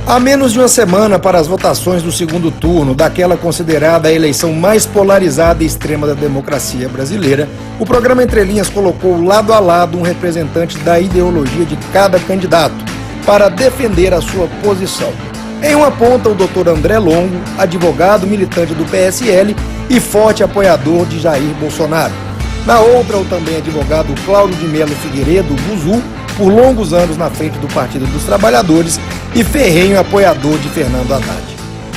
Há menos de uma semana para as votações do segundo turno daquela considerada a eleição mais polarizada e extrema da democracia brasileira, o programa Entre Linhas colocou lado a lado um representante da ideologia de cada candidato para defender a sua posição. Em uma ponta, o Dr. André Longo, advogado militante do PSL e forte apoiador de Jair Bolsonaro. Na outra, o também advogado Cláudio de Melo Figueiredo, Buzu, por longos anos na frente do Partido dos Trabalhadores e ferrenho apoiador de Fernando Haddad.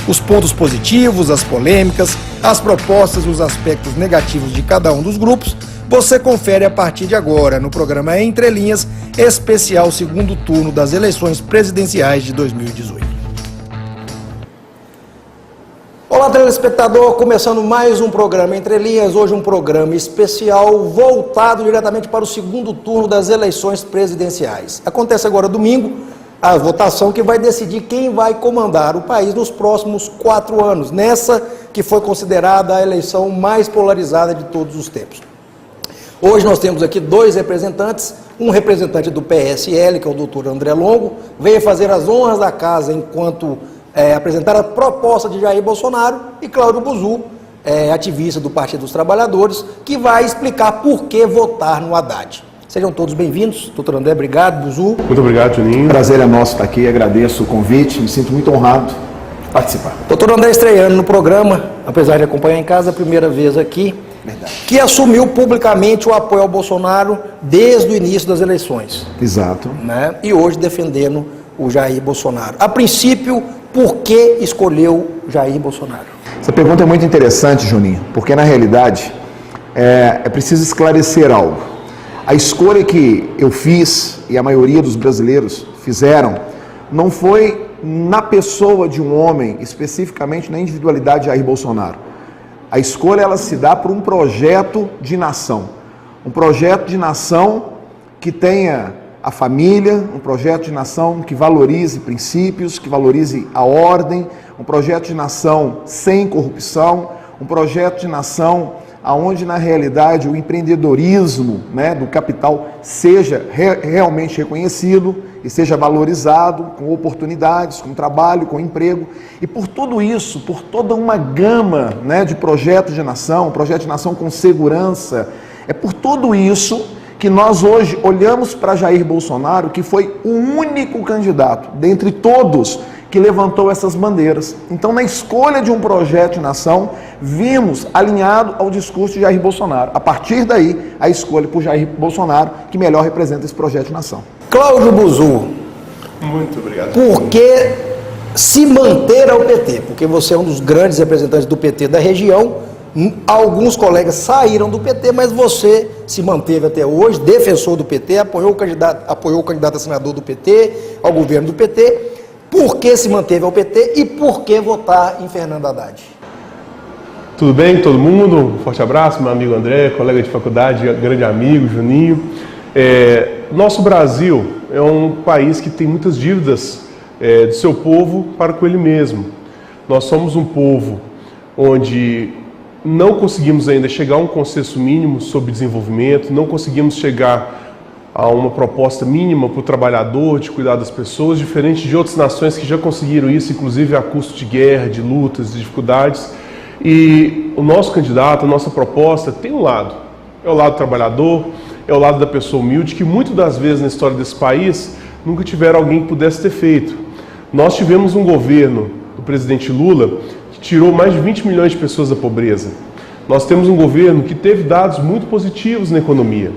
Os pontos positivos, as polêmicas, as propostas e os aspectos negativos de cada um dos grupos, você confere a partir de agora no programa Entre Linhas, especial segundo turno das eleições presidenciais de 2018. Olá, telespectador, começando mais um programa Entre Linhas, hoje um programa especial voltado diretamente para o segundo turno das eleições presidenciais. Acontece agora domingo a votação que vai decidir quem vai comandar o país nos próximos 4 anos, nessa que foi considerada a eleição mais polarizada de todos os tempos. Hoje nós temos aqui 2 representantes, um representante do PSL, que é o Dr. André Longo, veio fazer as honras da casa enquanto apresentar a proposta de Jair Bolsonaro, e Cláudio Buzu, ativista do Partido dos Trabalhadores, que vai explicar por que votar no Haddad. Sejam todos bem-vindos. Doutor André, obrigado. Buzu. Muito obrigado, Juninho. Prazer é nosso estar aqui, agradeço o convite, me sinto muito honrado de participar. Doutor André estreando no programa, apesar de acompanhar em casa, a primeira vez aqui, Verdade. Que assumiu publicamente o apoio ao Bolsonaro desde o início das eleições. Exato. Né? E hoje defendendo o Jair Bolsonaro. A princípio, por que escolheu Jair Bolsonaro? Essa pergunta é muito interessante, Juninho, porque na realidade é preciso esclarecer algo. A escolha que eu fiz e a maioria dos brasileiros fizeram não foi na pessoa de um homem, especificamente na individualidade de Jair Bolsonaro. A escolha ela se dá por um projeto de nação. Um projeto de nação que tenha a família, um projeto de nação que valorize princípios, que valorize a ordem, um projeto de nação sem corrupção, um projeto de nação onde, na realidade, o empreendedorismo, né, do capital seja realmente reconhecido e seja valorizado, com oportunidades, com trabalho, com emprego. E por tudo isso, por toda uma gama, né, de projetos de nação, um projeto de nação com segurança, é por tudo isso que nós hoje olhamos para Jair Bolsonaro, que foi o único candidato, dentre todos, que levantou essas bandeiras. Então, na escolha de um projeto de nação, vimos alinhado ao discurso de Jair Bolsonaro. A partir daí, a escolha por Jair Bolsonaro, que melhor representa esse projeto de nação. Cláudio Buzu. Muito obrigado. Por que se manter ao PT? Porque você é um dos grandes representantes do PT da região. Alguns colegas saíram do PT, mas você se manteve até hoje, defensor do PT, apoiou o candidato a senador do PT, ao governo do PT. Por que se manteve ao PT e por que votar em Fernando Haddad? Tudo bem, todo mundo? Um forte abraço, meu amigo André, colega de faculdade, grande amigo, Juninho. Nosso Brasil é um país que tem muitas dívidas do seu povo para com ele mesmo. Nós somos um povo onde não conseguimos ainda chegar a um consenso mínimo sobre desenvolvimento, não conseguimos chegar a uma proposta mínima para o trabalhador, de cuidar das pessoas, diferente de outras nações que já conseguiram isso, inclusive a custo de guerra, de lutas, de dificuldades. E o nosso candidato, a nossa proposta tem um lado, é o lado trabalhador, é o lado da pessoa humilde, que muitas das vezes na história desse país nunca tiveram alguém que pudesse ter feito. Nós tivemos um governo do presidente Lula que tirou mais de 20 milhões de pessoas da pobreza. Nós temos um governo que teve dados muito positivos na economia.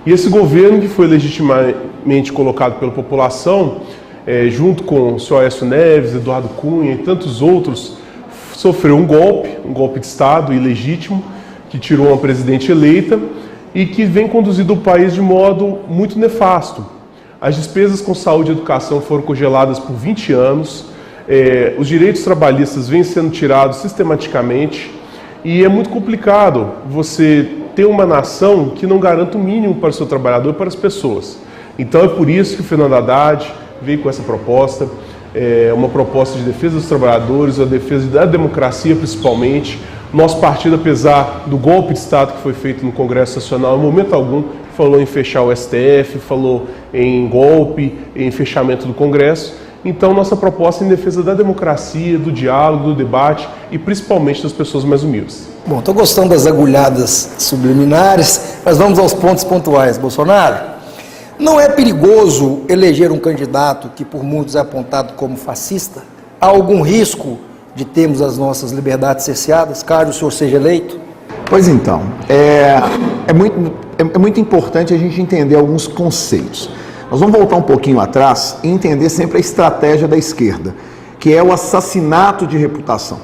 E esse governo, que foi legitimamente colocado pela população, junto com o senhor Aécio Neves, Eduardo Cunha e tantos outros, sofreu um golpe de Estado ilegítimo, que tirou uma presidente eleita e que vem conduzindo o país de modo muito nefasto. As despesas com saúde e educação foram congeladas por 20 anos, os direitos trabalhistas vêm sendo tirados sistematicamente e é muito complicado você ter uma nação que não garanta o mínimo para o seu trabalhador e para as pessoas. Então é por isso que o Fernando Haddad veio com essa proposta, uma proposta de defesa dos trabalhadores, a defesa da democracia principalmente. Nosso partido, apesar do golpe de Estado que foi feito no Congresso Nacional, em momento algum falou em fechar o STF, falou em golpe, em fechamento do Congresso. Então, nossa proposta é em defesa da democracia, do diálogo, do debate e principalmente das pessoas mais humildes. Bom, estou gostando das agulhadas subliminares, mas vamos aos pontos pontuais. Bolsonaro, não é perigoso eleger um candidato que por muitos é apontado como fascista? Há algum risco de termos as nossas liberdades cerceadas, caso o senhor seja eleito? Pois então, é muito importante a gente entender alguns conceitos. Nós vamos voltar um pouquinho atrás e entender sempre a estratégia da esquerda, que é o assassinato de reputação.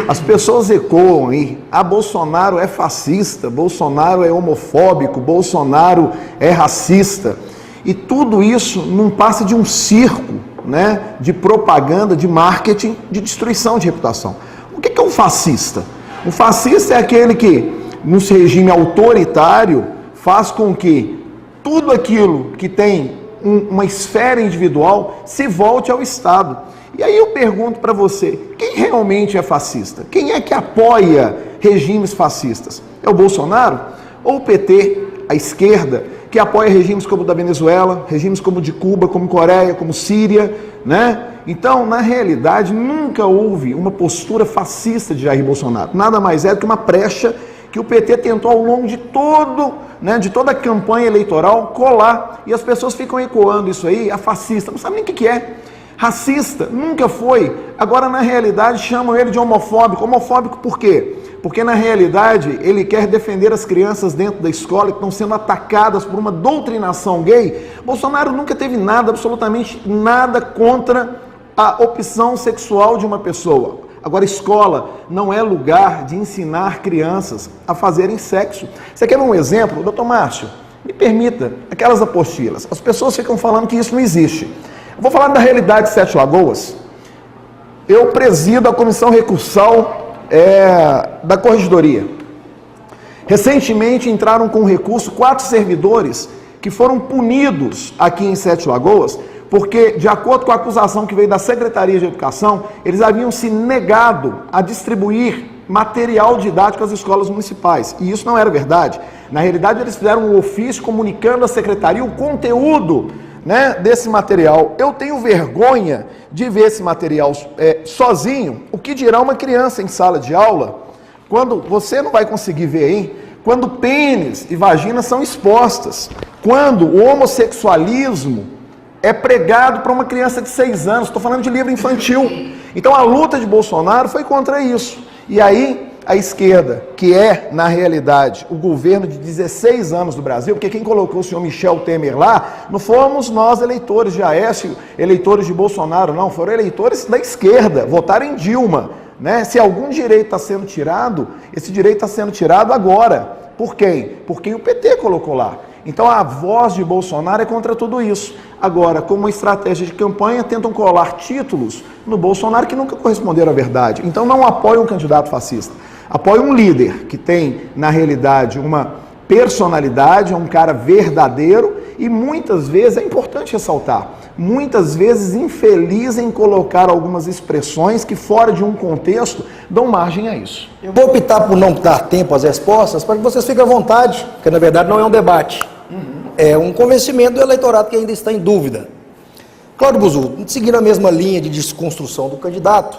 As pessoas ecoam aí, Bolsonaro é fascista, Bolsonaro é homofóbico, Bolsonaro é racista. E tudo isso não passa de um circo, né, de propaganda, de marketing, de destruição de reputação. O que é um fascista? O fascista é aquele que, num regime autoritário, faz com que tudo aquilo que tem uma esfera individual se volte ao Estado. E aí eu pergunto para você, quem realmente é fascista? Quem é que apoia regimes fascistas? É o Bolsonaro? Ou o PT, a esquerda, que apoia regimes como o da Venezuela, regimes como o de Cuba, como Coreia, como Síria, né? Então, na realidade, nunca houve uma postura fascista de Jair Bolsonaro. Nada mais é do que uma brecha que o PT tentou ao longo de toda a campanha eleitoral colar. E as pessoas ficam ecoando isso aí, a fascista, não sabe nem o que é. Racista, nunca foi. Agora, na realidade, chamam ele de homofóbico. Homofóbico por quê? Porque, na realidade, ele quer defender as crianças dentro da escola que estão sendo atacadas por uma doutrinação gay. Bolsonaro nunca teve nada, absolutamente nada contra a opção sexual de uma pessoa. Agora, escola não é lugar de ensinar crianças a fazerem sexo. Você quer ver um exemplo? Doutor Márcio, me permita, aquelas apostilas. As pessoas ficam falando que isso não existe. Eu vou falar da realidade de Sete Lagoas. Eu presido a comissão recursal da Corregedoria. Recentemente entraram com recurso 4 servidores que foram punidos aqui em Sete Lagoas, porque, de acordo com a acusação que veio da Secretaria de Educação, eles haviam se negado a distribuir material didático às escolas municipais. E isso não era verdade. Na realidade, eles fizeram um ofício comunicando à Secretaria o conteúdo, né, desse material. Eu tenho vergonha de ver esse material sozinho. O que dirá uma criança em sala de aula, quando você não vai conseguir ver aí, quando pênis e vagina são expostas, quando o homossexualismo é pregado para uma criança de 6 anos, estou falando de livro infantil. Então a luta de Bolsonaro foi contra isso. E aí a esquerda, que é, na realidade, o governo de 16 anos do Brasil, porque quem colocou o senhor Michel Temer lá, não fomos nós eleitores de Aécio, eleitores de Bolsonaro, não, foram eleitores da esquerda, votaram em Dilma, né? Se algum direito está sendo tirado, esse direito está sendo tirado agora. Por quem? Por quem o PT colocou lá. Então a voz de Bolsonaro é contra tudo isso. Agora, como uma estratégia de campanha, tentam colar títulos no Bolsonaro que nunca corresponderam à verdade. Então não apoiam um candidato fascista. Apoiam um líder que tem, na realidade, uma personalidade, é um cara verdadeiro e muitas vezes, é importante ressaltar, muitas vezes infeliz em colocar algumas expressões que fora de um contexto dão margem a isso. Eu vou optar por não dar tempo às respostas para que vocês fiquem à vontade, porque na verdade não é um debate. É um convencimento do eleitorado que ainda está em dúvida. Cláudio Buzu, seguindo a mesma linha de desconstrução do candidato,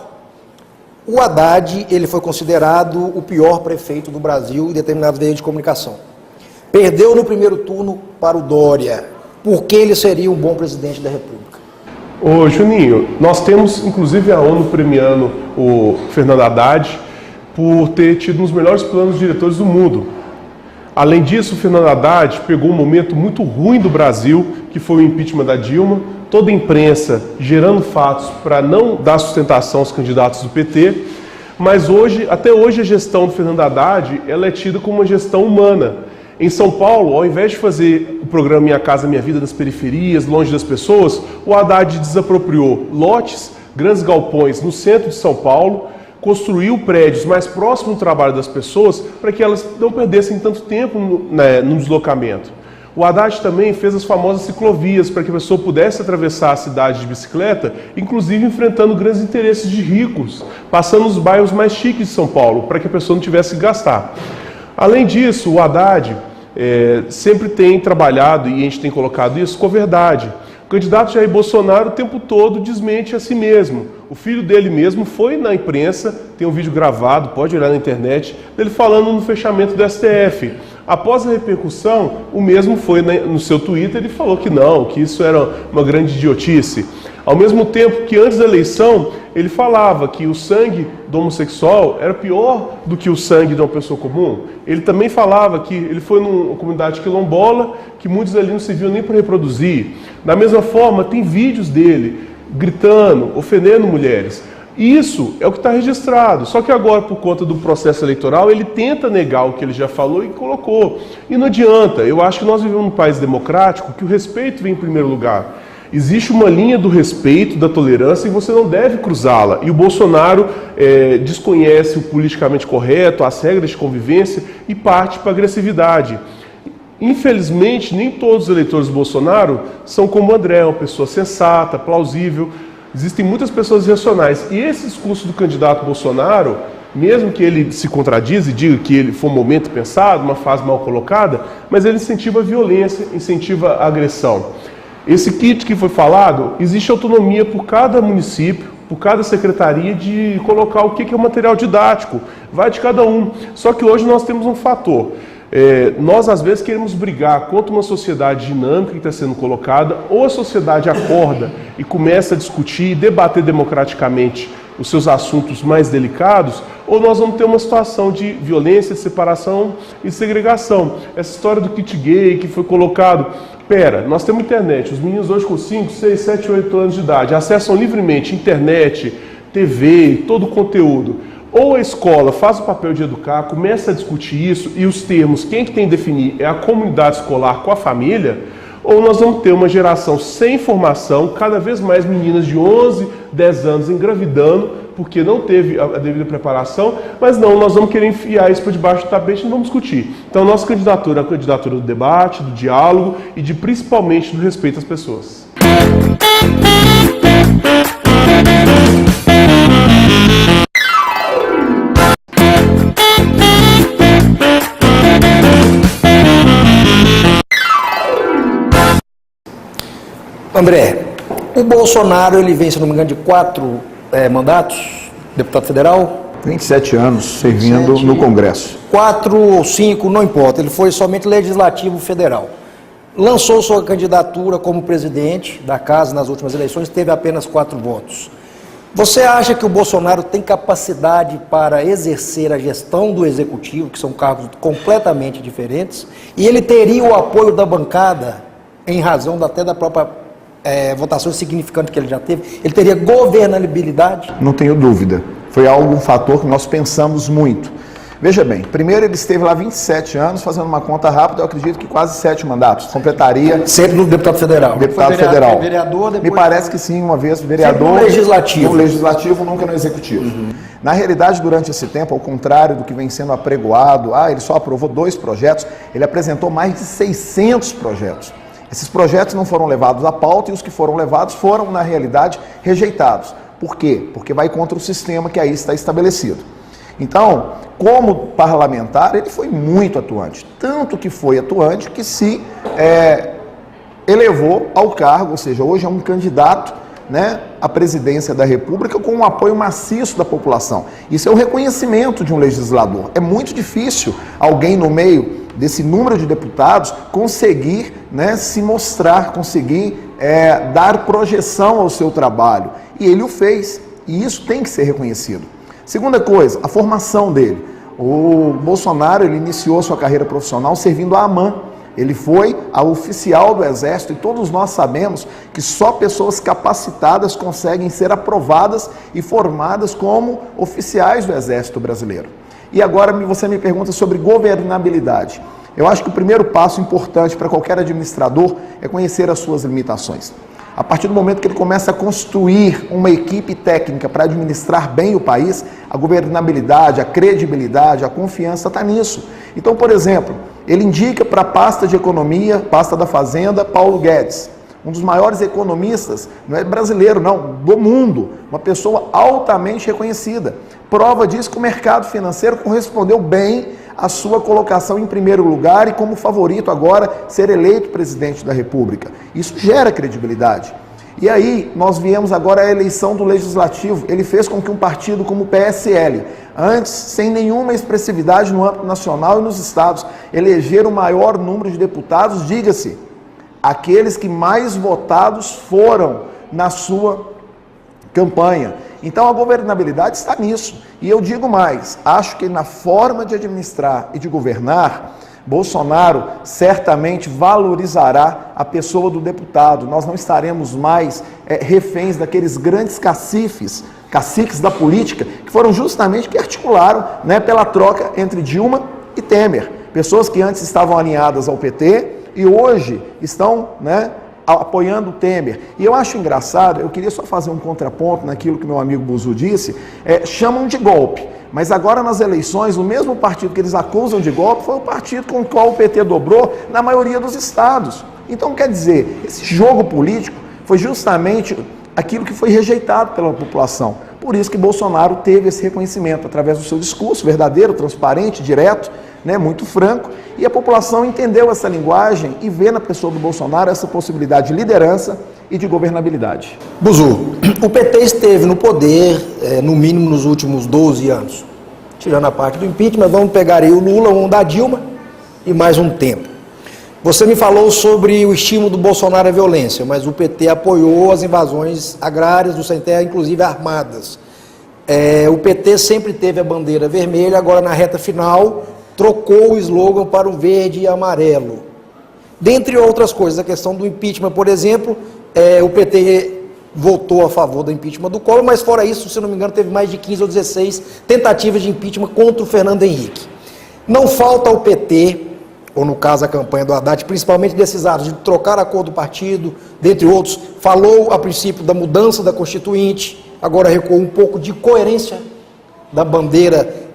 o Haddad, ele foi considerado o pior prefeito do Brasil em determinados meios de comunicação. Perdeu no primeiro turno para o Dória. Por que ele seria um bom presidente da República? Ô Juninho, nós temos inclusive a ONU premiando o Fernando Haddad por ter tido um dos melhores planos diretores do mundo. Além disso, o Fernando Haddad pegou um momento muito ruim do Brasil, que foi o impeachment da Dilma, toda a imprensa gerando fatos para não dar sustentação aos candidatos do PT, mas até hoje a gestão do Fernando Haddad ela é tida como uma gestão humana. Em São Paulo, ao invés de fazer o programa Minha Casa Minha Vida nas periferias, longe das pessoas, o Haddad desapropriou lotes, grandes galpões no centro de São Paulo, construiu prédios mais próximos do trabalho das pessoas para que elas não perdessem tanto tempo no deslocamento. O Haddad também fez as famosas ciclovias para que a pessoa pudesse atravessar a cidade de bicicleta, inclusive enfrentando grandes interesses de ricos, passando nos bairros mais chiques de São Paulo, para que a pessoa não tivesse que gastar. Além disso, o Haddad sempre tem trabalhado, e a gente tem colocado isso, com a verdade. O candidato Jair Bolsonaro o tempo todo desmente a si mesmo. O filho dele mesmo foi na imprensa, tem um vídeo gravado, pode olhar na internet, dele falando no fechamento do STF. Após a repercussão, o mesmo foi no seu Twitter e falou que não, que isso era uma grande idiotice. Ao mesmo tempo que antes da eleição, ele falava que o sangue do homossexual era pior do que o sangue de uma pessoa comum. Ele também falava que ele foi numa comunidade quilombola, que muitos ali não serviam nem para reproduzir. Da mesma forma, tem vídeos dele gritando, ofendendo mulheres. Isso é o que está registrado, só que agora, por conta do processo eleitoral, ele tenta negar o que ele já falou e colocou. E não adianta, eu acho que nós vivemos num país democrático que o respeito vem em primeiro lugar. Existe uma linha do respeito, da tolerância, e você não deve cruzá-la. E o Bolsonaro desconhece o politicamente correto, as regras de convivência e parte para a agressividade. Infelizmente, nem todos os eleitores do Bolsonaro são como o André, uma pessoa sensata, plausível. Existem muitas pessoas irracionais. E esse discurso do candidato Bolsonaro, mesmo que ele se contradiza e diga que ele foi um momento pensado, uma fase mal colocada, mas ele incentiva a violência, incentiva a agressão. Esse kit que foi falado, existe autonomia por cada município, por cada secretaria de colocar o que é o material didático. Vai de cada um. Só que hoje nós temos um fator. Nós, às vezes, queremos brigar contra uma sociedade dinâmica que está sendo colocada, ou a sociedade acorda e começa a discutir e debater democraticamente os seus assuntos mais delicados, ou nós vamos ter uma situação de violência, de separação e segregação. Essa história do kit gay que foi colocado... nós temos internet, os meninos hoje com 5, 6, 7, 8 anos de idade acessam livremente internet, TV, todo o conteúdo. Ou a escola faz o papel de educar, começa a discutir isso e os termos, quem que tem que definir é a comunidade escolar com a família, ou nós vamos ter uma geração sem formação, cada vez mais meninas de 11, 10 anos engravidando, porque não teve a devida preparação, mas não, nós vamos querer enfiar isso para debaixo do tapete e não vamos discutir. Então, nossa candidatura é a candidatura do debate, do diálogo e principalmente do respeito às pessoas. André, o Bolsonaro, ele vem, se não me engano, de 4 mandatos, deputado federal? 27 anos servindo 27, no Congresso. 4 ou 5, não importa, ele foi somente legislativo federal. Lançou sua candidatura como presidente da casa nas últimas eleições, teve apenas 4 votos. Você acha que o Bolsonaro tem capacidade para exercer a gestão do executivo, que são cargos completamente diferentes, e ele teria o apoio da bancada, em razão até da própria votação significante que ele já teve, ele teria governabilidade? Não tenho dúvida. Foi um fator que nós pensamos muito. Veja bem, primeiro ele esteve lá 27 anos, fazendo uma conta rápida, eu acredito que quase 7 mandatos, completaria... Sempre no deputado federal. Deputado federal. Vereador, depois... Me parece que sim, uma vez vereador... Sempre no legislativo. No legislativo, nunca no executivo. Uhum. Na realidade, durante esse tempo, ao contrário do que vem sendo apregoado, ele só aprovou 2 projetos, ele apresentou mais de 600 projetos. Esses projetos não foram levados à pauta e os que foram levados foram, na realidade, rejeitados. Por quê? Porque vai contra o sistema que aí está estabelecido. Então, como parlamentar, ele foi muito atuante. Tanto que foi atuante que se elevou ao cargo, ou seja, hoje é um candidato, né, à presidência da República com um apoio maciço da população. Isso é o reconhecimento de um legislador. É muito difícil alguém no meio desse número de deputados conseguir, né, se mostrar, conseguir dar projeção ao seu trabalho. E ele o fez. E isso tem que ser reconhecido. Segunda coisa, a formação dele. O Bolsonaro, ele iniciou sua carreira profissional servindo a AMAN. Ele foi a oficial do Exército e todos nós sabemos que só pessoas capacitadas conseguem ser aprovadas e formadas como oficiais do Exército brasileiro. E agora você me pergunta sobre governabilidade. Eu acho que o primeiro passo importante para qualquer administrador é conhecer as suas limitações. A partir do momento que ele começa a construir uma equipe técnica para administrar bem o país, a governabilidade, a credibilidade, a confiança está nisso. Então, por exemplo, ele indica para a pasta de economia, pasta da Fazenda, Paulo Guedes, um dos maiores economistas, não é brasileiro não, do mundo, uma pessoa altamente reconhecida. Prova disso que o mercado financeiro correspondeu bem a sua colocação em primeiro lugar e como favorito agora ser eleito presidente da República. Isso gera credibilidade. E aí, nós viemos agora à eleição do Legislativo. Ele fez com que um partido como o PSL, antes sem nenhuma expressividade no âmbito nacional e nos estados, eleger o maior número de deputados, diga-se, aqueles que mais votados foram na sua campanha. Então a governabilidade está nisso. E eu digo mais, acho que na forma de administrar e de governar, Bolsonaro certamente valorizará a pessoa do deputado. Nós não estaremos mais reféns daqueles grandes caciques da política, que foram justamente que articularam, né, pela troca entre Dilma e Temer. Pessoas que antes estavam alinhadas ao PT e hoje estão, né, apoiando o Temer. E eu acho engraçado, eu queria só fazer um contraponto naquilo que meu amigo Buzu disse, chamam de golpe. Mas agora nas eleições, o mesmo partido que eles acusam de golpe foi o partido com o qual o PT dobrou na maioria dos estados. Então, quer dizer, esse jogo político foi justamente aquilo que foi rejeitado pela população. Por isso que Bolsonaro teve esse reconhecimento, através do seu discurso verdadeiro, transparente, direto, né, muito franco, e a população entendeu essa linguagem e vê na pessoa do Bolsonaro essa possibilidade de liderança e de governabilidade. Buzu, o PT esteve no poder, no mínimo nos últimos 12 anos. Tirando a parte do impeachment, vamos pegar aí o Lula, um da Dilma e mais um tempo. Você me falou sobre o estímulo do Bolsonaro à violência, mas o PT apoiou as invasões agrárias do sem terra, inclusive armadas. O PT sempre teve a bandeira vermelha, agora na reta final trocou o slogan para o verde e amarelo. Dentre outras coisas, a questão do impeachment, por exemplo, o PT votou a favor do impeachment do Collor, mas fora isso, se não me engano, teve mais de 15 ou 16 tentativas de impeachment contra o Fernando Henrique. Não falta ao PT, ou no caso a campanha do Haddad, principalmente desses atos de trocar a cor do partido, dentre outros, falou a princípio da mudança da Constituinte, agora recuou um pouco de coerência da bandeira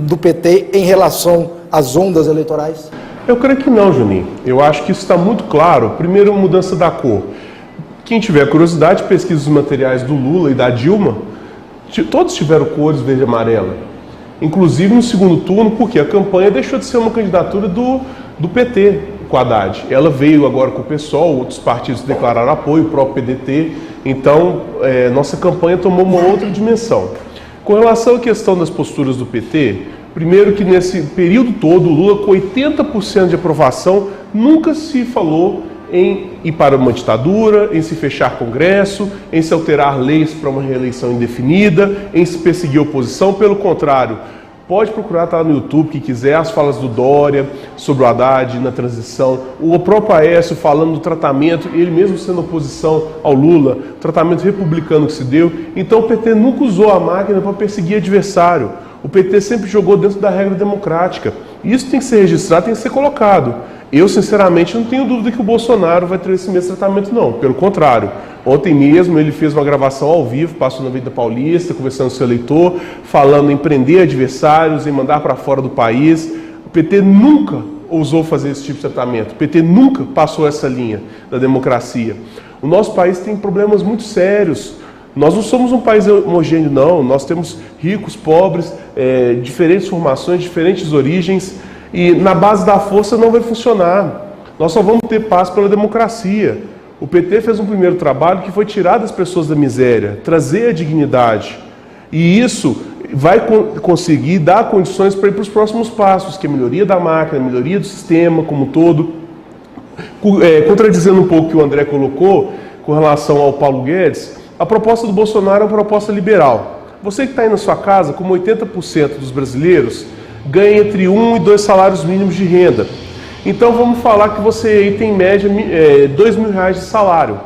do PT em relação às ondas eleitorais? Eu creio que não, Juninho. Eu acho que isso está muito claro. Primeiro, mudança da cor. Quem tiver curiosidade, pesquisa os materiais do Lula e da Dilma, todos tiveram cores verde e amarela. Inclusive no segundo turno, porque a campanha deixou de ser uma candidatura do PT com a Haddad. Ela veio agora com o PSOL, outros partidos declararam apoio, o próprio PDT. Então, nossa campanha tomou uma outra dimensão. Com relação à questão das posturas do PT, primeiro que nesse período todo, o Lula com 80% de aprovação, nunca se falou em ir para uma ditadura, em se fechar Congresso, em se alterar leis para uma reeleição indefinida, em se perseguir a oposição. Pelo contrário, pode procurar, tá lá no YouTube, que quiser, as falas do Dória sobre o Haddad na transição, o próprio Aécio falando do tratamento, ele mesmo sendo oposição ao Lula, tratamento republicano que se deu. Então o PT nunca usou a máquina para perseguir adversário. O PT sempre jogou dentro da regra democrática. Isso tem que ser registrado, tem que ser colocado. Eu, sinceramente, não tenho dúvida que o Bolsonaro vai ter esse mesmo tratamento, não. Pelo contrário. Ontem mesmo ele fez uma gravação ao vivo, passou na Avenida Paulista, conversando com o seu eleitor, falando em prender adversários, em mandar para fora do país. O PT nunca ousou fazer esse tipo de tratamento. O PT nunca passou essa linha da democracia. O nosso país tem problemas muito sérios. Nós não somos um país homogêneo, não. Nós temos ricos, pobres, diferentes formações, diferentes origens, e na base da força não vai funcionar. Nós só vamos ter paz pela democracia. O PT fez um primeiro trabalho que foi tirar das pessoas da miséria, trazer a dignidade. E isso vai conseguir dar condições para ir para os próximos passos, que é a melhoria da máquina, a melhoria do sistema como um todo. Contradizendo um pouco o que o André colocou com relação ao Paulo Guedes, a proposta do Bolsonaro é uma proposta liberal. Você que está aí na sua casa, como 80% dos brasileiros, ganha entre 1 e 2 salários mínimos de renda. Então vamos falar que você aí tem em média R$2.000 de salário.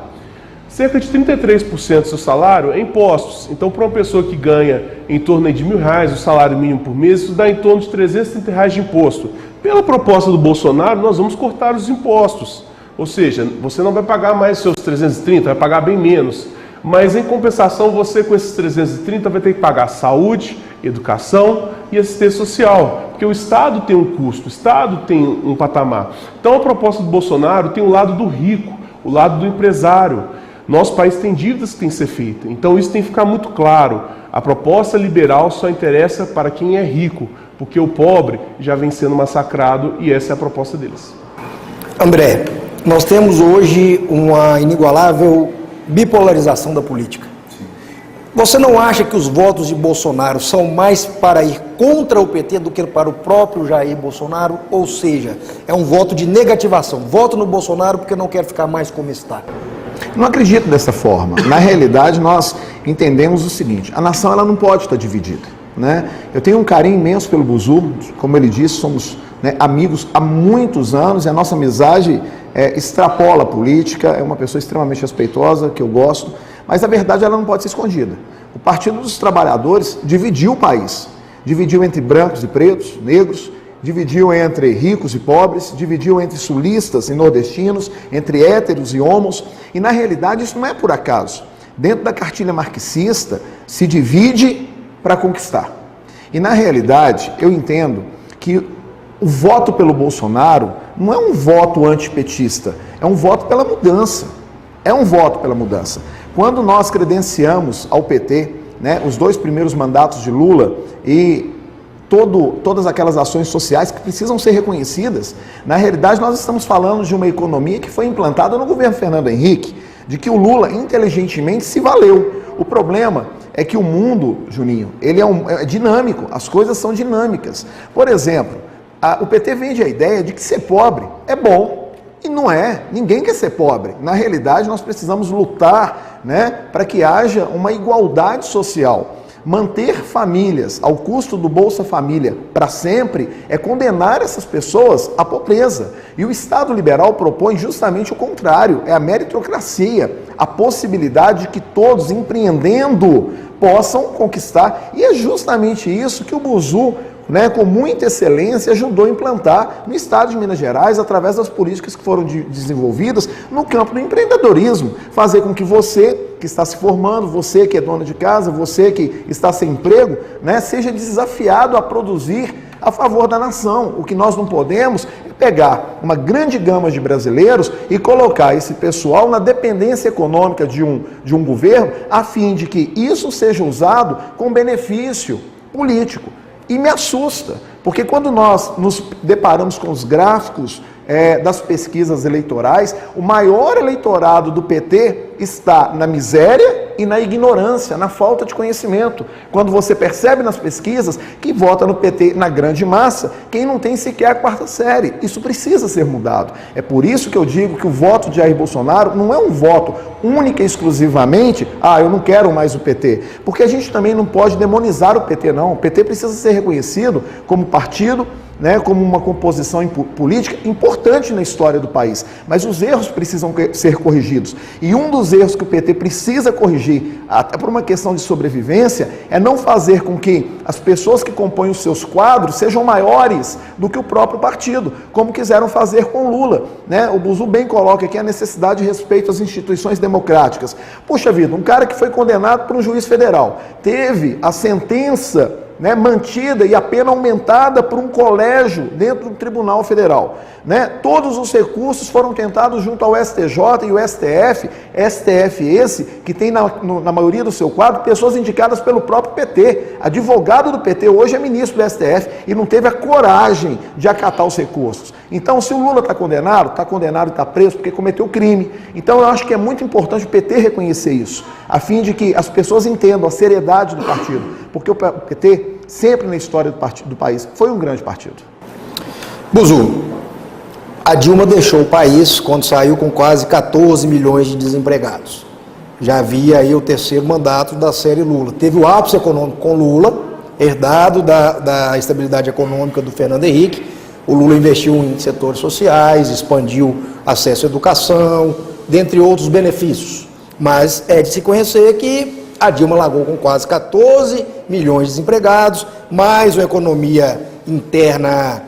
Cerca de 33% do seu salário é impostos. Então para uma pessoa que ganha em torno de R$1.000, o salário mínimo por mês, isso dá em torno de R$330 de imposto. Pela proposta do Bolsonaro, nós vamos cortar os impostos. Ou seja, você não vai pagar mais seus 330, vai pagar bem menos. Mas em compensação, você com esses 330 vai ter que pagar saúde, educação e assistência social, porque o Estado tem um custo, o Estado tem um patamar. Então a proposta do Bolsonaro tem o lado do rico, o lado do empresário. Nosso país tem dívidas que tem que ser feitas, então isso tem que ficar muito claro. A proposta liberal só interessa para quem é rico, porque o pobre já vem sendo massacrado e essa é a proposta deles. André, nós temos hoje uma inigualável bipolarização da política. Você não acha que os votos de Bolsonaro são mais para ir contra o PT do que para o próprio Jair Bolsonaro? Ou seja, é um voto de negativação. Voto no Bolsonaro porque não quer ficar mais como está. Não acredito dessa forma. Na realidade, nós entendemos o seguinte: a nação ela não pode estar dividida, né? Eu tenho um carinho imenso pelo Buzu, como ele disse, somos, né, amigos há muitos anos e a nossa amizade extrapola a política, é uma pessoa extremamente respeitosa, que eu gosto, mas a verdade ela não pode ser escondida. O Partido dos Trabalhadores dividiu o país, dividiu entre brancos e pretos, negros, dividiu entre ricos e pobres, dividiu entre sulistas e nordestinos, entre héteros e homos, e na realidade isso não é por acaso. Dentro da cartilha marxista se divide para conquistar. E na realidade eu entendo que o voto pelo Bolsonaro não é um voto antipetista, é um voto pela mudança. É um voto pela mudança. Quando nós credenciamos ao PT, né, os 2 primeiros mandatos de Lula e todas aquelas ações sociais que precisam ser reconhecidas, na realidade nós estamos falando de uma economia que foi implantada no governo Fernando Henrique, de que o Lula inteligentemente se valeu. O problema é que o mundo, Juninho, ele é dinâmico, as coisas são dinâmicas. Por exemplo, o PT vende a ideia de que ser pobre é bom. E não é, ninguém quer ser pobre. Na realidade, nós precisamos lutar, né, para que haja uma igualdade social. Manter famílias ao custo do Bolsa Família para sempre é condenar essas pessoas à pobreza. E o Estado liberal propõe justamente o contrário, é a meritocracia, a possibilidade de que todos, empreendendo, possam conquistar. E é justamente isso que o Buzu, né, com muita excelência, ajudou a implantar no estado de Minas Gerais, através das políticas que foram desenvolvidas no campo do empreendedorismo. Fazer com que você que está se formando, você que é dona de casa, você que está sem emprego, né, seja desafiado a produzir a favor da nação. O que nós não podemos é pegar uma grande gama de brasileiros e colocar esse pessoal na dependência econômica de um governo, a fim de que isso seja usado com benefício político. E me assusta, porque quando nós nos deparamos com os gráficos das pesquisas eleitorais, o maior eleitorado do PT está na miséria e na ignorância, na falta de conhecimento. Quando você percebe nas pesquisas que vota no PT na grande massa, quem não tem sequer a 4ª série. Isso precisa ser mudado. É por isso que eu digo que o voto de Jair Bolsonaro não é um voto única e exclusivamente, eu não quero mais o PT. Porque a gente também não pode demonizar o PT, não. O PT precisa ser reconhecido como partido, né, como uma composição política importante na história do país, mas os erros precisam ser corrigidos. E um dos erros que o PT precisa corrigir, até por uma questão de sobrevivência, é não fazer com que as pessoas que compõem os seus quadros sejam maiores do que o próprio partido, como quiseram fazer com Lula, né? O Buzu bem coloca aqui a necessidade de respeito às instituições democráticas. Puxa vida, um cara que foi condenado por um juiz federal, teve a sentença, né, mantida e a pena aumentada por um colégio dentro do Tribunal Federal, né? Todos os recursos foram tentados junto ao STJ e o STF esse que tem na maioria do seu quadro pessoas indicadas pelo próprio PT. Advogado do PT hoje é ministro do STF e não teve a coragem de acatar os recursos. Então, se o Lula está condenado e está preso porque cometeu crime. Então, eu acho que é muito importante o PT reconhecer isso, a fim de que as pessoas entendam a seriedade do partido, porque o PT sempre na história do país foi um grande partido. Buzu, a Dilma deixou o país quando saiu com quase 14 milhões de desempregados. Já havia aí o 3º mandato da série Lula. Teve o ápice econômico com Lula, herdado da estabilidade econômica do Fernando Henrique. O Lula investiu em setores sociais, expandiu acesso à educação, dentre outros benefícios. Mas é de se conhecer que a Dilma largou com quase 14 milhões de desempregados, mais uma economia interna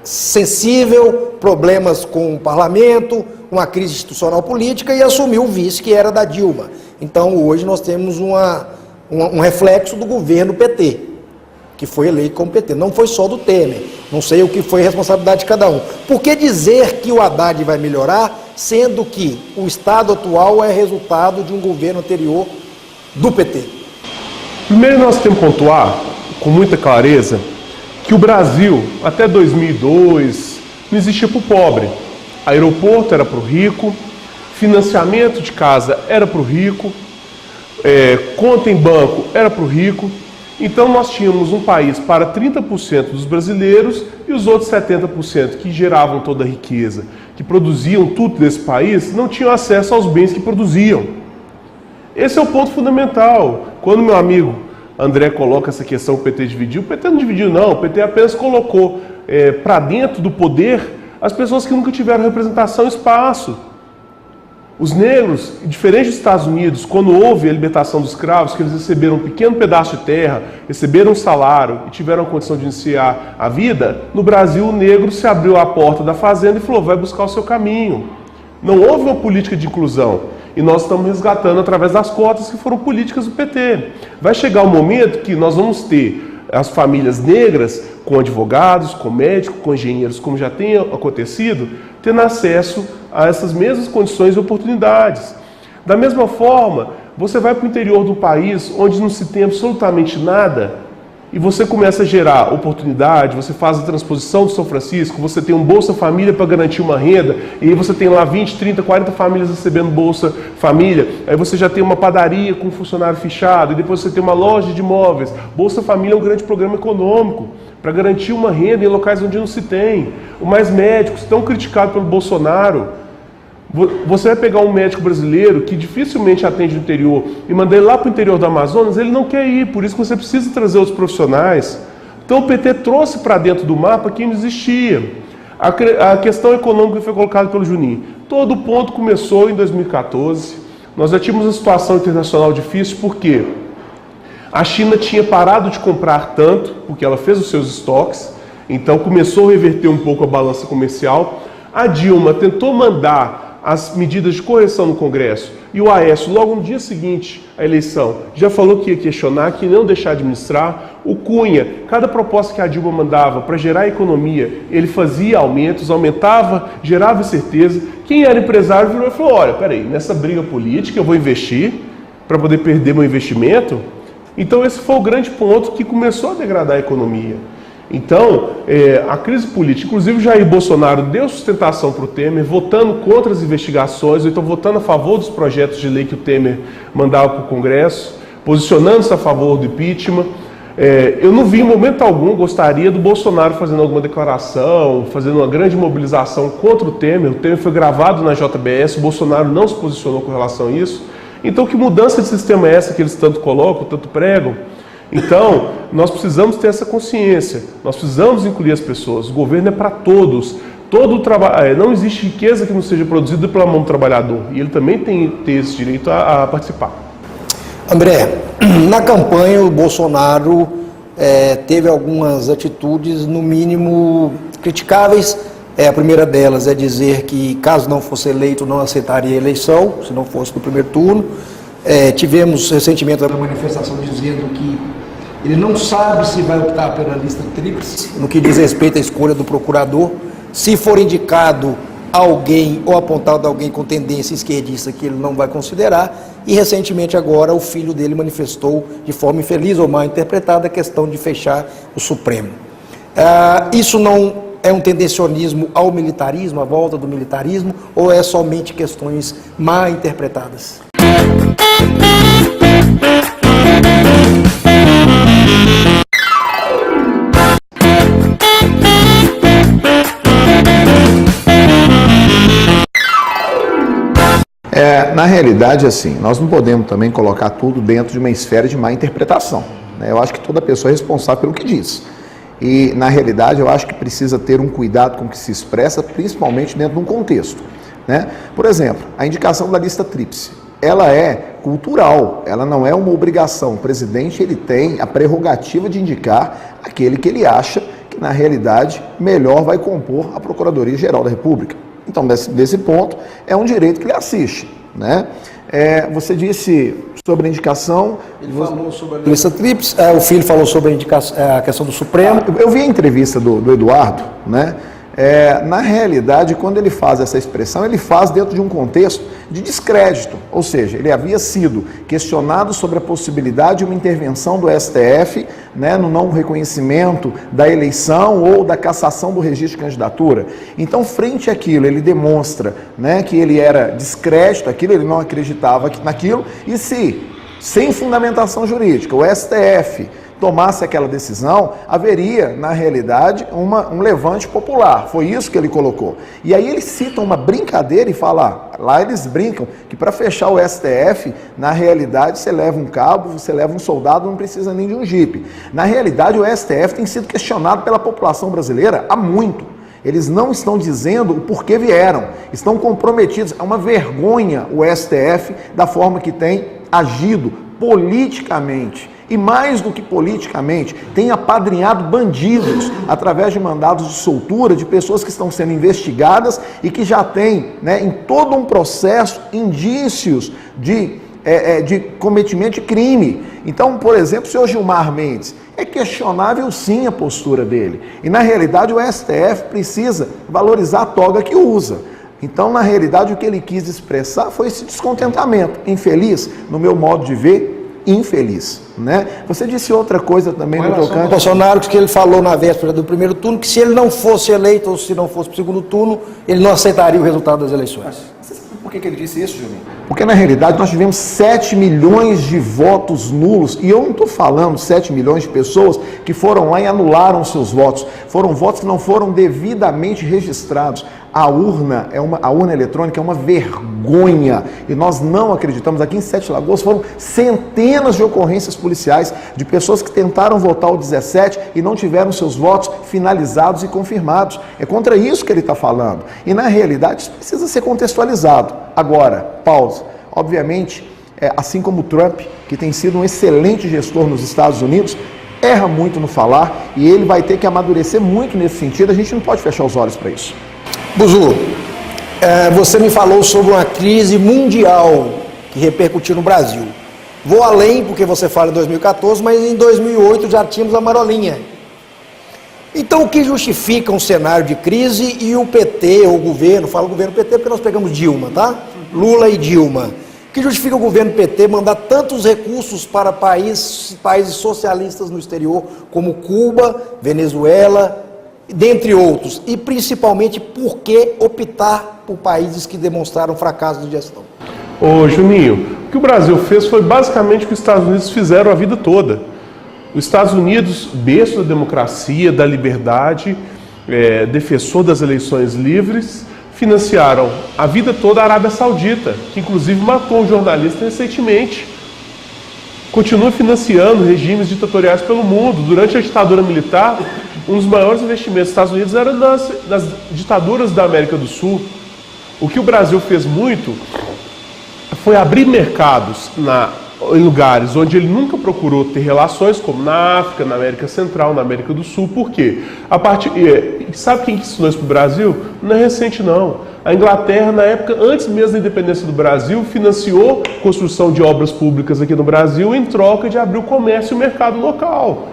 sensível, problemas com o parlamento, uma crise institucional política, e assumiu o vice que era da Dilma. Então hoje nós temos um reflexo do governo PT, que foi eleito como PT. Não foi só do Temer, não sei o que foi a responsabilidade de cada um. Por que dizer que o Haddad vai melhorar sendo que o estado atual é resultado de um governo anterior do PT? Primeiro nós temos que pontuar com muita clareza que o Brasil, até 2002, não existia para o pobre. Aeroporto era para o rico, financiamento de casa era para o rico, conta em banco era para o rico. Então nós tínhamos um país para 30% dos brasileiros e os outros 70% que geravam toda a riqueza, que produziam tudo desse país, não tinham acesso aos bens que produziam. Esse é o ponto fundamental. Quando meu amigo André coloca essa questão, o PT dividiu, o PT não dividiu não, o PT apenas colocou para dentro do poder as pessoas que nunca tiveram representação e espaço. Os negros, diferente dos Estados Unidos, quando houve a libertação dos escravos, que eles receberam um pequeno pedaço de terra, receberam um salário e tiveram a condição de iniciar a vida, no Brasil o negro se abriu a porta da fazenda e falou, vai buscar o seu caminho. Não houve uma política de inclusão. E nós estamos resgatando através das cotas que foram políticas do PT. Vai chegar um momento que nós vamos ter as famílias negras com advogados, com médicos, com engenheiros, como já tem acontecido, tendo acesso a essas mesmas condições e oportunidades. Da mesma forma, você vai para o interior do país, onde não se tem absolutamente nada, e você começa a gerar oportunidade, você faz a transposição do São Francisco, você tem um Bolsa Família para garantir uma renda, e aí você tem lá 20, 30, 40 famílias recebendo Bolsa Família, aí você já tem uma padaria com um funcionário fichado, e depois você tem uma loja de imóveis. Bolsa Família é um grande programa econômico para garantir uma renda em locais onde não se tem. O Mais Médicos, tão criticado pelo Bolsonaro. Você vai pegar um médico brasileiro que dificilmente atende no interior e mandar ele lá para o interior do Amazonas, ele não quer ir, por isso que você precisa trazer outros profissionais. Então o PT trouxe para dentro do mapa quem não existia. A questão econômica foi colocada pelo Juninho. Todo ponto começou em 2014. Nós já tínhamos uma situação internacional difícil, porque a China tinha parado de comprar tanto, porque ela fez os seus estoques, então começou a reverter um pouco a balança comercial. A Dilma tentou mandar as medidas de correção no Congresso, e o Aécio, logo no dia seguinte à eleição, já falou que ia questionar, que não deixar administrar. O Cunha, cada proposta que a Dilma mandava para gerar economia, ele fazia aumentos, aumentava, gerava incerteza. Quem era empresário virou e falou, olha, peraí, nessa briga política eu vou investir para poder perder meu investimento? Então esse foi o grande ponto que começou a degradar a economia. Então, a crise política, inclusive Jair Bolsonaro deu sustentação para o Temer, votando contra as investigações, ou então votando a favor dos projetos de lei que o Temer mandava para o Congresso, posicionando-se a favor do impeachment. Eu não vi em momento algum, gostaria do Bolsonaro fazendo alguma declaração, fazendo uma grande mobilização contra o Temer foi gravado na JBS, o Bolsonaro não se posicionou com relação a isso. Então, que mudança de sistema é essa que eles tanto colocam, tanto pregam? Então, nós precisamos ter essa consciência, nós precisamos incluir as pessoas, o governo é para todos, não existe riqueza que não seja produzida pela mão do trabalhador, e ele também tem que ter esse direito a participar. André, na campanha o Bolsonaro teve algumas atitudes, no mínimo, criticáveis. A primeira delas é dizer que, caso não fosse eleito, não aceitaria a eleição, se não fosse no primeiro turno. Tivemos recentemente uma manifestação dizendo que ele não sabe se vai optar pela lista tríplice, no que diz respeito à escolha do procurador. Se for indicado alguém ou apontado alguém com tendência esquerdista, que ele não vai considerar. E recentemente agora o filho dele manifestou de forma infeliz ou mal interpretada a questão de fechar o Supremo. Isso não é um tendencionismo ao militarismo, à volta do militarismo, ou é somente questões mal interpretadas? Na realidade, assim, nós não podemos também colocar tudo dentro de uma esfera de má interpretação, né? Eu acho que toda pessoa é responsável pelo que diz. E, na realidade, eu acho que precisa ter um cuidado com o que se expressa, principalmente dentro de um contexto, né? Por exemplo, a indicação da lista tríplice, ela é cultural, ela não é uma obrigação. O presidente, ele tem a prerrogativa de indicar aquele que ele acha que, na realidade, melhor vai compor a Procuradoria-Geral da República. Então, desse ponto, é um direito que ele assiste, né? Você disse sobre a indicação... Ele falou sobre a lista tríplice, o filho falou sobre a questão do Supremo. Eu vi a entrevista do Eduardo, né? Na realidade, quando ele faz essa expressão, ele faz dentro de um contexto de descrédito, ou seja, ele havia sido questionado sobre a possibilidade de uma intervenção do STF, né, no não reconhecimento da eleição ou da cassação do registro de candidatura. Então, frente àquilo, ele demonstra, né, que ele era descrédito, ele não acreditava naquilo, e se, sem fundamentação jurídica, o STF tomasse aquela decisão, haveria, na realidade, um levante popular. Foi isso que ele colocou. E aí ele cita uma brincadeira e fala, lá eles brincam, que para fechar o STF, na realidade, você leva um cabo, você leva um soldado, não precisa nem de um jipe. Na realidade, o STF tem sido questionado pela população brasileira há muito. Eles não estão dizendo o porquê vieram, estão comprometidos. É uma vergonha o STF da forma que tem agido politicamente. E mais do que politicamente, tem apadrinhado bandidos através de mandados de soltura de pessoas que estão sendo investigadas e que já têm, né, em todo um processo, indícios de cometimento de crime. Então, por exemplo, o senhor Gilmar Mendes, é questionável sim a postura dele. E na realidade o STF precisa valorizar a toga que usa. Então, na realidade, o que ele quis expressar foi esse descontentamento. Infeliz, no meu modo de ver, infeliz, né? Você disse outra coisa também no tocante... O Bolsonaro, que ele falou na véspera do primeiro turno, que se ele não fosse eleito ou se não fosse para o segundo turno, ele não aceitaria o resultado das eleições. Você sabe por que ele disse isso, Juninho? Porque na realidade nós tivemos 7 milhões de votos nulos, e eu não estou falando 7 milhões de pessoas que foram lá e anularam seus votos, foram votos que não foram devidamente registrados. A urna eletrônica é uma vergonha e nós não acreditamos. Aqui em Sete Lagoas foram centenas de ocorrências policiais de pessoas que tentaram votar o 17 e não tiveram seus votos finalizados e confirmados. É contra isso que ele está falando. E na realidade isso precisa ser contextualizado. Agora, pausa. Obviamente, assim como o Trump, que tem sido um excelente gestor nos Estados Unidos, erra muito no falar e ele vai ter que amadurecer muito nesse sentido. A gente não pode fechar os olhos para isso. Buzu, você me falou sobre uma crise mundial que repercutiu no Brasil. Vou além, porque você fala em 2014, mas em 2008 já tínhamos a marolinha. Então, o que justifica um cenário de crise e o PT, ou o governo, falo governo PT porque nós pegamos Dilma, tá? Lula e Dilma. O que justifica o governo PT mandar tantos recursos para países socialistas no exterior, como Cuba, Venezuela, dentre outros, e principalmente por que optar por países que demonstraram fracasso de gestão? Ô Juninho, o que o Brasil fez foi basicamente o que os Estados Unidos fizeram a vida toda. Os Estados Unidos, berço da democracia, da liberdade, defensor das eleições livres, financiaram a vida toda a Arábia Saudita, que inclusive matou um jornalista recentemente. Continua financiando regimes ditatoriais pelo mundo. Durante a ditadura militar, um dos maiores investimentos dos Estados Unidos era das ditaduras da América do Sul. O que o Brasil fez muito foi abrir mercados em lugares onde ele nunca procurou ter relações, como na África, na América Central, na América do Sul. Por quê? Sabe quem ensinou isso para o Brasil? Não é recente, não. A Inglaterra, na época, antes mesmo da independência do Brasil, financiou a construção de obras públicas aqui no Brasil em troca de abrir o comércio e o mercado local.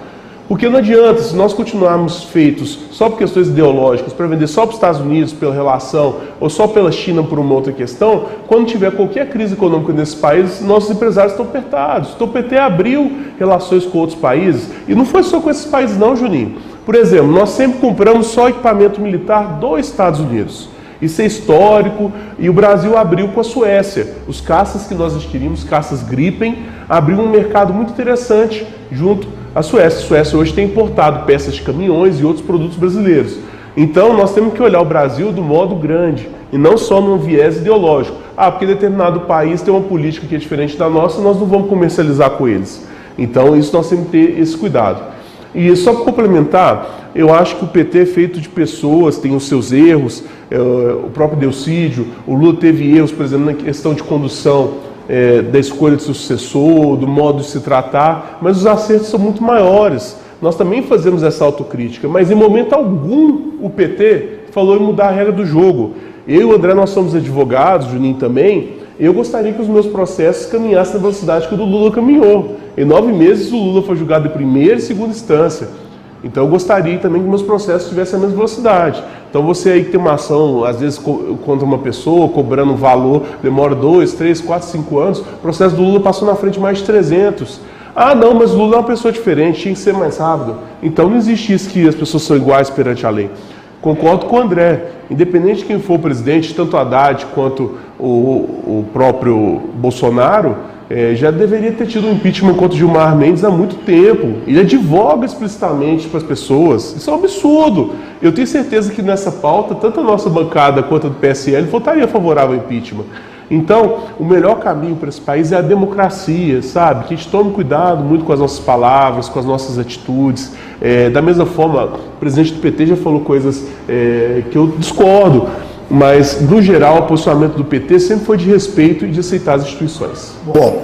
Porque não adianta, se nós continuarmos feitos só por questões ideológicas, para vender só para os Estados Unidos pela relação, ou só pela China por uma outra questão, quando tiver qualquer crise econômica nesses países, nossos empresários estão apertados. Então o PT abriu relações com outros países, e não foi só com esses países não, Juninho. Por exemplo, nós sempre compramos só equipamento militar dos Estados Unidos. Isso é histórico, e o Brasil abriu com a Suécia. Os caças que nós adquirimos, caças Gripen, abriu um mercado muito interessante junto à Suécia. A Suécia hoje tem importado peças de caminhões e outros produtos brasileiros. Então nós temos que olhar o Brasil do modo grande, e não só num viés ideológico. Porque determinado país tem uma política que é diferente da nossa, nós não vamos comercializar com eles. Então isso nós temos que ter esse cuidado. E só para complementar, eu acho que o PT é feito de pessoas, tem os seus erros, o próprio Delcídio, o Lula teve erros, por exemplo, na questão de condução da escolha de seu sucessor, do modo de se tratar, mas os acertos são muito maiores. Nós também fazemos essa autocrítica, mas em momento algum o PT falou em mudar a regra do jogo. Eu e o André, nós somos advogados, Juninho também. Eu gostaria que os meus processos caminhassem na velocidade que o do Lula caminhou. Em 9 meses o Lula foi julgado em primeira e segunda instância. Então eu gostaria também que meus processos tivessem a mesma velocidade. Então você aí que tem uma ação, às vezes contra uma pessoa, cobrando um valor, demora 2, 3, 4, 5 anos, o processo do Lula passou na frente mais de 300. Ah não, mas o Lula é uma pessoa diferente, tinha que ser mais rápido. Então não existe isso que as pessoas são iguais perante a lei. Concordo com o André, independente de quem for o presidente, tanto Haddad quanto o próprio Bolsonaro, já deveria ter tido um impeachment contra Gilmar Mendes há muito tempo. Ele advoga explicitamente para as pessoas. Isso é um absurdo. Eu tenho certeza que nessa pauta, tanto a nossa bancada quanto a do PSL votaria favorável ao impeachment. Então, o melhor caminho para esse país é a democracia, sabe? Que a gente tome cuidado muito com as nossas palavras, com as nossas atitudes. Da mesma forma, o presidente do PT já falou coisas que eu discordo, mas, no geral, o posicionamento do PT sempre foi de respeito e de aceitar as instituições. Bom,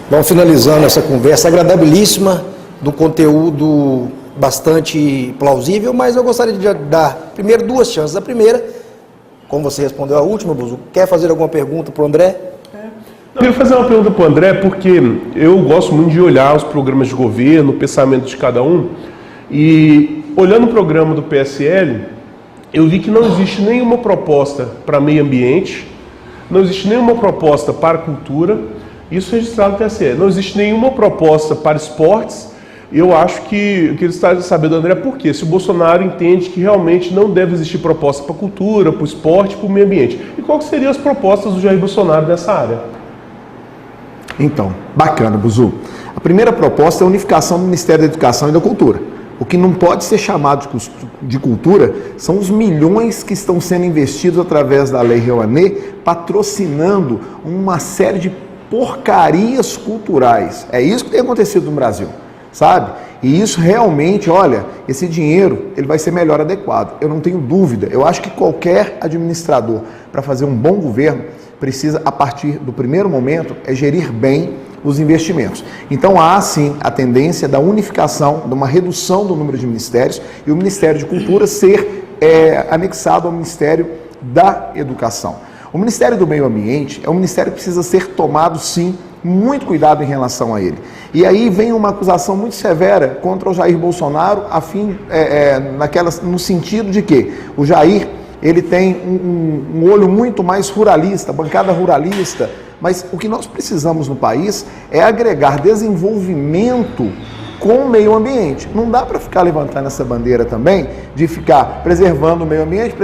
vamos finalizando essa conversa agradabilíssima, do conteúdo bastante plausível, mas eu gostaria de dar primeiro 2 chances. A primeira, como você respondeu a última, Buzu, quer fazer alguma pergunta para o André? Eu queria fazer uma pergunta para o André, porque eu gosto muito de olhar os programas de governo, o pensamento de cada um, e olhando o programa do PSL, eu vi que não existe nenhuma proposta para meio ambiente, não existe nenhuma proposta para cultura, isso registrado no TSE, não existe nenhuma proposta para esportes. Eu acho que eu queria estar sabendo, André, por quê? Se o Bolsonaro entende que realmente não deve existir proposta para cultura, para o esporte, para o meio ambiente. E quais seriam as propostas do Jair Bolsonaro nessa área? Então, bacana, Buzu. A primeira proposta é a unificação do Ministério da Educação e da Cultura. O que não pode ser chamado de cultura são os milhões que estão sendo investidos através da Lei Rouanet, patrocinando uma série de porcarias culturais. É isso que tem acontecido no Brasil, sabe? E isso realmente, olha, esse dinheiro ele vai ser melhor adequado. Eu não tenho dúvida. Eu acho que qualquer administrador, para fazer um bom governo, precisa, a partir do primeiro momento, gerir bem os investimentos. Então há sim a tendência da unificação, de uma redução do número de ministérios e o Ministério de Cultura ser anexado ao Ministério da Educação. O Ministério do Meio Ambiente é um ministério que precisa ser tomado sim, muito cuidado em relação a ele. E aí vem uma acusação muito severa contra o Jair Bolsonaro, no sentido de que o Jair ele tem um olho muito mais ruralista, bancada ruralista, mas o que nós precisamos no país é agregar desenvolvimento com o meio ambiente. Não dá para ficar levantando essa bandeira também de ficar preservando o meio ambiente,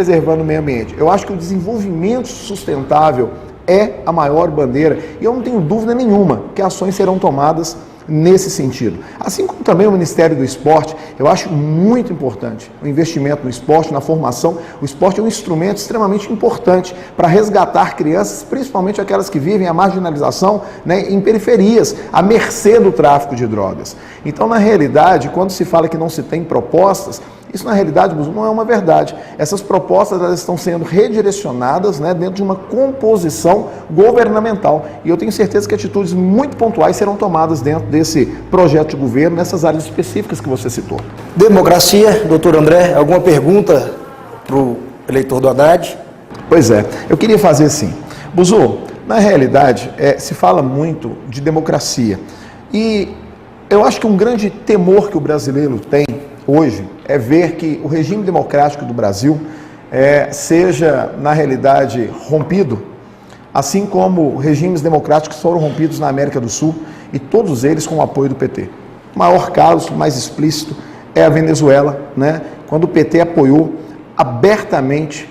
Eu acho que o desenvolvimento sustentável é a maior bandeira e eu não tenho dúvida nenhuma que ações serão tomadas nesse sentido. Assim como também o Ministério do Esporte, eu acho muito importante o investimento no esporte, na formação. O esporte é um instrumento extremamente importante para resgatar crianças, principalmente aquelas que vivem a marginalização, né, em periferias, à mercê do tráfico de drogas. Então, na realidade, quando se fala que não se tem propostas, isso na realidade não é uma verdade. Essas propostas elas estão sendo redirecionadas, né, dentro de uma composição governamental. E eu tenho certeza que atitudes muito pontuais serão tomadas dentro desse projeto de governo, nessas áreas específicas que você citou. Democracia, doutor André, alguma pergunta para o eleitor do Haddad? Pois é, eu queria fazer assim. Buzu, na realidade, se fala muito de democracia. E eu acho que um grande temor que o brasileiro tem hoje é ver que o regime democrático do Brasil seja, na realidade, rompido, assim como regimes democráticos foram rompidos na América do Sul, e todos eles com o apoio do PT. O maior caso, mais explícito, é a Venezuela, né? Quando o PT apoiou abertamente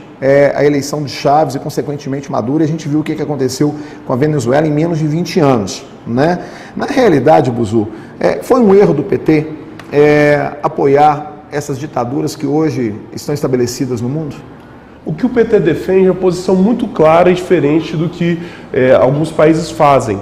a eleição de Chávez e, consequentemente, Maduro, e a gente viu o que aconteceu com a Venezuela em menos de 20 anos. Né? Na realidade, Buzu, foi um erro do PT apoiar essas ditaduras que hoje estão estabelecidas no mundo? O que o PT defende é uma posição muito clara e diferente do que alguns países fazem.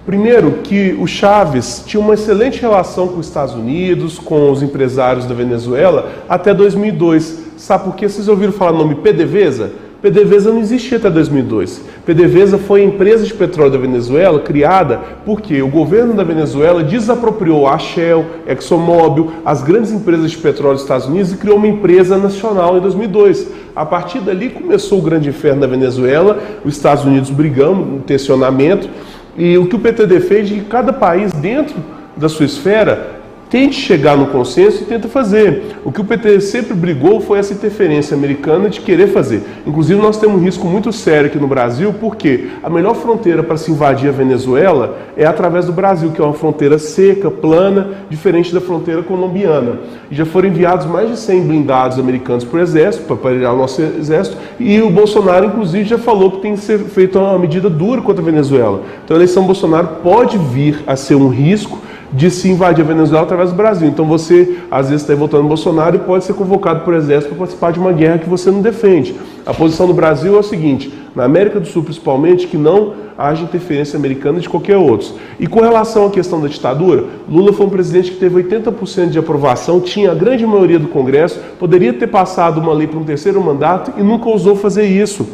Primeiro, que o Chávez tinha uma excelente relação com os Estados Unidos, com os empresários da Venezuela, até 2002. Sabe por quê? Vocês ouviram falar o nome PDVSA? PDVSA não existia até 2002. PDVSA foi a empresa de petróleo da Venezuela criada porque o governo da Venezuela desapropriou a Shell, ExxonMobil, as grandes empresas de petróleo dos Estados Unidos e criou uma empresa nacional em 2002. A partir dali começou o grande inferno da Venezuela, os Estados Unidos brigando, um tensionamento, e o que o PT defende é que cada país dentro da sua esfera tente chegar no consenso e tenta fazer. O que o PT sempre brigou foi essa interferência americana de querer fazer. Inclusive, nós temos um risco muito sério aqui no Brasil, porque a melhor fronteira para se invadir a Venezuela é através do Brasil, que é uma fronteira seca, plana, diferente da fronteira colombiana. E já foram enviados mais de 100 blindados americanos para o Exército, para parar o nosso Exército, e o Bolsonaro, inclusive, já falou que tem que ser feita uma medida dura contra a Venezuela. Então, a eleição Bolsonaro pode vir a ser um risco de se invadir a Venezuela através do Brasil. Então você, às vezes, está votando no Bolsonaro e pode ser convocado por exército para participar de uma guerra que você não defende. A posição do Brasil é o seguinte, na América do Sul principalmente, que não haja interferência americana de qualquer outro. E com relação à questão da ditadura, Lula foi um presidente que teve 80% de aprovação, tinha a grande maioria do Congresso, poderia ter passado uma lei para um terceiro mandato e nunca ousou fazer isso.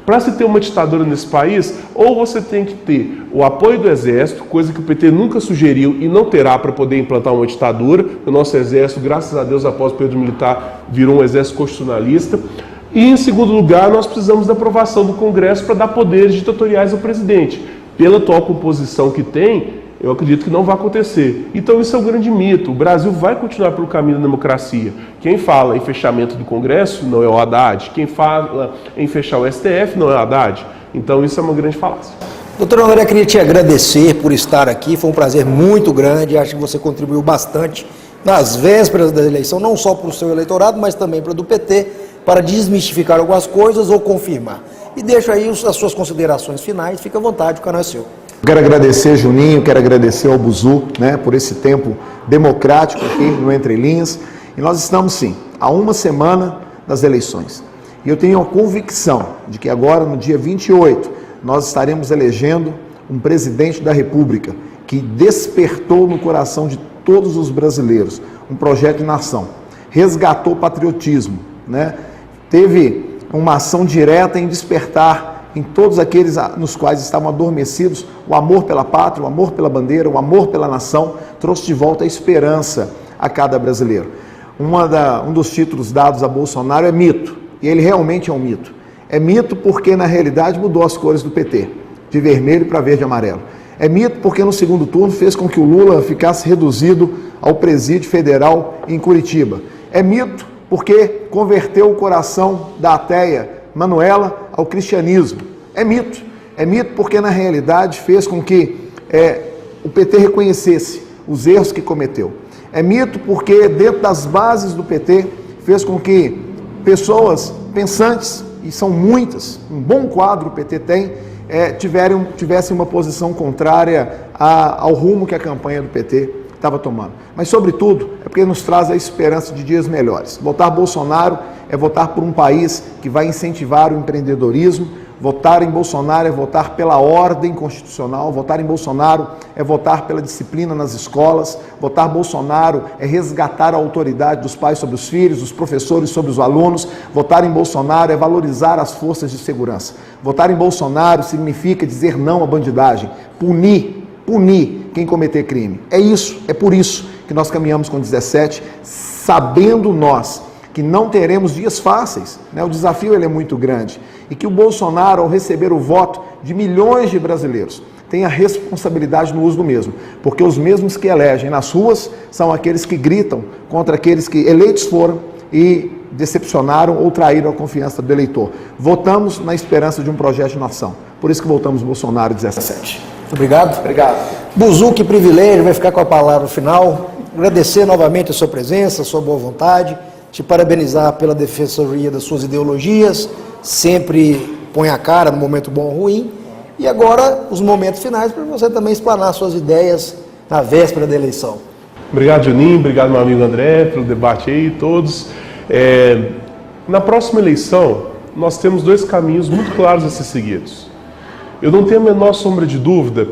Para se ter uma ditadura nesse país, ou você tem que ter o apoio do Exército, coisa que o PT nunca sugeriu e não terá para poder implantar uma ditadura. O nosso Exército, graças a Deus, após o período militar, virou um exército constitucionalista. E, em segundo lugar, nós precisamos da aprovação do Congresso para dar poderes ditatoriais ao presidente. Pela atual composição que tem, eu acredito que não vai acontecer. Então isso é um grande mito. O Brasil vai continuar pelo caminho da democracia. Quem fala em fechamento do Congresso não é o Haddad. Quem fala em fechar o STF não é o Haddad. Então isso é uma grande falácia. Doutor André, queria te agradecer por estar aqui. Foi um prazer muito grande. Acho que você contribuiu bastante nas vésperas da eleição, não só para o seu eleitorado, mas também para o do PT, para desmistificar algumas coisas ou confirmar. E deixo aí as suas considerações finais. Fica à vontade, o canal é seu. Quero agradecer, Juninho, quero agradecer ao Buzu, por esse tempo democrático aqui no Entre Linhas. E nós estamos, sim, a uma semana das eleições. E eu tenho a convicção de que agora, no dia 28, nós estaremos elegendo um presidente da República que despertou no coração de todos os brasileiros um projeto de nação, resgatou o patriotismo, teve uma ação direta em despertar em todos aqueles nos quais estavam adormecidos o amor pela pátria, o amor pela bandeira, o amor pela nação, trouxe de volta a esperança a cada brasileiro. Um dos títulos dados a Bolsonaro é mito, e ele realmente é um mito. É mito porque, na realidade, mudou as cores do PT, de vermelho para verde e amarelo. É mito porque, no segundo turno, fez com que o Lula ficasse reduzido ao presídio federal em Curitiba. É mito porque converteu o coração da ateia Manuela ao cristianismo. É mito. É mito porque, na realidade, fez com que o PT reconhecesse os erros que cometeu. É mito porque, dentro das bases do PT, fez com que pessoas pensantes, e são muitas, um bom quadro o PT tem, tivessem uma posição contrária ao rumo que a campanha do PT estava tomando. Mas, sobretudo, é porque nos traz a esperança de dias melhores. Votar Bolsonaro é votar por um país que vai incentivar o empreendedorismo. Votar em Bolsonaro é votar pela ordem constitucional. Votar em Bolsonaro é votar pela disciplina nas escolas. Votar Bolsonaro é resgatar a autoridade dos pais sobre os filhos, dos professores sobre os alunos. Votar em Bolsonaro é valorizar as forças de segurança. Votar em Bolsonaro significa dizer não à bandidagem, punir quem cometer crime. É isso, é por isso que nós caminhamos com 17, sabendo nós que não teremos dias fáceis, o desafio ele é muito grande, e que o Bolsonaro, ao receber o voto de milhões de brasileiros, tem a responsabilidade no uso do mesmo, porque os mesmos que elegem nas ruas são aqueles que gritam contra aqueles que eleitos foram e decepcionaram ou traíram a confiança do eleitor. Votamos na esperança de um projeto de nação, por isso que votamos Bolsonaro 17. Muito obrigado. Obrigado. Buzu, que privilégio, vai ficar com a palavra final. Agradecer novamente a sua presença, a sua boa vontade, te parabenizar pela defensoria das suas ideologias, sempre põe a cara no momento bom ou ruim, e agora os momentos finais para você também explanar suas ideias na véspera da eleição. Obrigado, Juninho, obrigado, meu amigo André, pelo debate aí, todos. Na próxima eleição, nós temos dois caminhos muito claros a ser seguidos. Eu não tenho a menor sombra de dúvida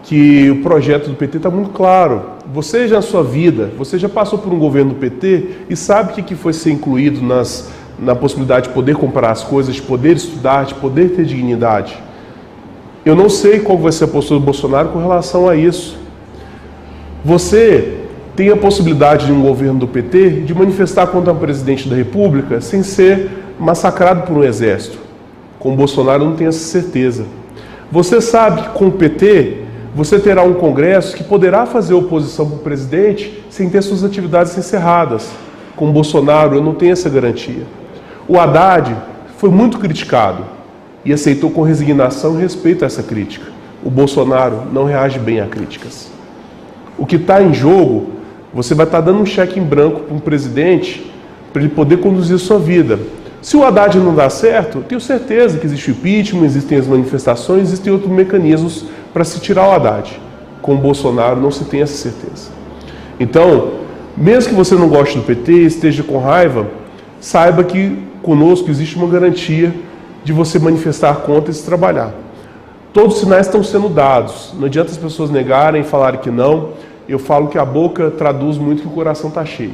que o projeto do PT está muito claro. Você já na sua vida, você já passou por um governo do PT e sabe o que foi ser incluído na possibilidade de poder comprar as coisas, de poder estudar, de poder ter dignidade. Eu não sei qual vai ser a postura do Bolsonaro com relação a isso. Você tem a possibilidade de um governo do PT de manifestar contra o presidente da República sem ser massacrado por um exército. Com o Bolsonaro eu não tenho essa certeza. Você sabe que com o PT você terá um Congresso que poderá fazer oposição para o presidente sem ter suas atividades encerradas. Com o Bolsonaro, eu não tenho essa garantia. O Haddad foi muito criticado e aceitou com resignação e respeito a essa crítica. O Bolsonaro não reage bem a críticas. O que está em jogo, você vai estar dando um cheque em branco para um presidente para ele poder conduzir a sua vida. Se o Haddad não dá certo, tenho certeza que existe o impeachment, existem as manifestações, existem outros mecanismos para se tirar o Haddad. Com o Bolsonaro não se tem essa certeza. Então, mesmo que você não goste do PT, esteja com raiva, saiba que conosco existe uma garantia de você manifestar contra e se trabalhar. Todos os sinais estão sendo dados. Não adianta as pessoas negarem, falarem que não. Eu falo que a boca traduz muito que o coração está cheio.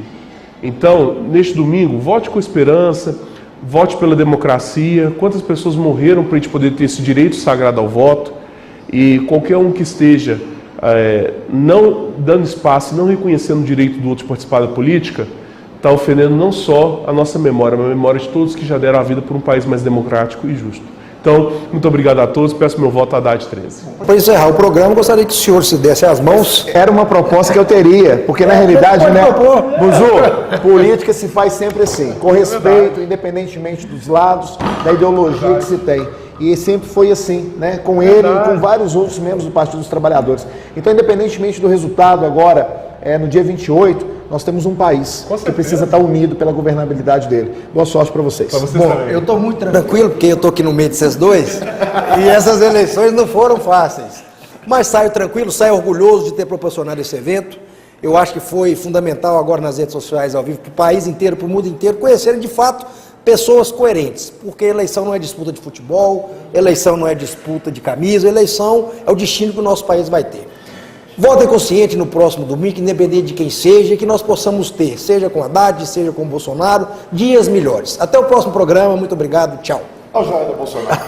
Então, neste domingo, vote com esperança, vote pela democracia. Quantas pessoas morreram para a gente poder ter esse direito sagrado ao voto? E qualquer um que esteja não dando espaço, não reconhecendo o direito do outro de participar da política, está ofendendo não só a nossa memória, mas a memória de todos que já deram a vida por um país mais democrático e justo. Então, muito obrigado a todos, peço meu voto a Haddad 13. Para encerrar o programa, gostaria que o senhor se desse as mãos. Era uma proposta que eu teria, porque na realidade, né, Buzu, política se faz sempre assim, com respeito, independentemente dos lados, da ideologia que se tem. E sempre foi assim, né, com ele e com vários outros membros do Partido dos Trabalhadores. Então, independentemente do resultado agora, no dia 28, nós temos um país que precisa estar unido pela governabilidade dele. Boa sorte para vocês. Bom, eu estou muito tranquilo, porque eu estou aqui no meio de vocês dois, e essas eleições não foram fáceis. Mas saio tranquilo, saio orgulhoso de ter proporcionado esse evento. Eu acho que foi fundamental agora nas redes sociais ao vivo, para o país inteiro, para o mundo inteiro, conhecerem de fato pessoas coerentes, porque eleição não é disputa de futebol, eleição não é disputa de camisa, eleição é o destino que o nosso país vai ter. Votem consciente no próximo domingo, independente de quem seja, que nós possamos ter, seja com Haddad, seja com Bolsonaro, dias melhores. Até o próximo programa, muito obrigado, tchau. Olha o joia do Bolsonaro.